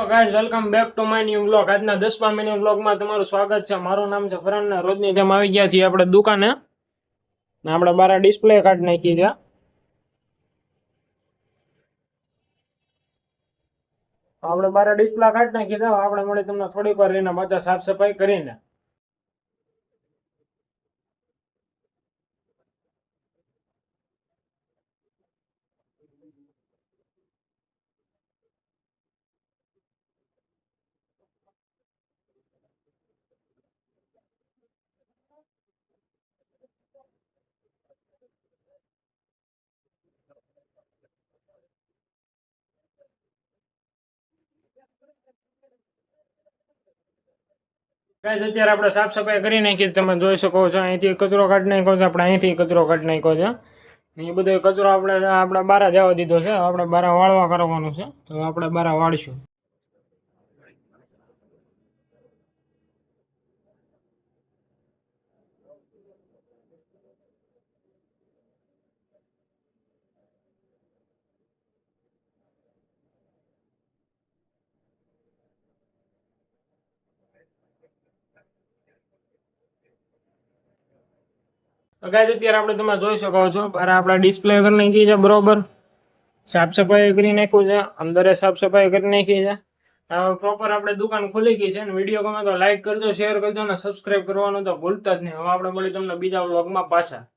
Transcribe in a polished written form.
Guys welcome back to my new vlog. આજના 10મા mini વ્લોગમાં તમારું સ્વાગત છે। મારું નામ છે ફરહાન ને રોજની જેમ આવી ગયા છીએ આપણે દુકાને ને આપણે બાર ડિસ્પ્લે કાઢ નાખી છે। આપણે બાર ડિસ્પ્લે કાઢ નાખી છે। આપણે મળી તમને થોડીક વાર રહીને પાછા સાફ સફાઈ કરીને। ગાઈસ અત્યારે આપણે સાફ સફાઈ કરી નાખી। તમે જોઈ શકો છો અહીંથી કચરો કાઢી નાખ્યો છે। આપણે અહીંથી કચરો કાઢી નાખ્યો છે ને એ બધો કચરો આપણે બહાર જવા દીધો છે। આપણે બહાર વાળવા કરવાનું છે તો આપણે બહાર વાળશું। ગાઈસ અત્યારે આપણે તમે જોઈ શકો છો બાર આપણે ડિસ્પ્લે કરી નાખી છે બરોબર। સાફ સફાઈ કરી નાખ્યું છે। અંદરે સાફ સફાઈ કરી નાખી છે। પ્રોપર આપણે દુકાન ખુલી ગઈ છે ને વિડીયો ગમે તો લાઈક કરજો, શેર કરજો અને સબસ્ક્રાઇબ કરવાનું તો ભૂલતા જ નહીં। હવે આપણે મળી તમને બીજા વ્લોગમાં પાછા।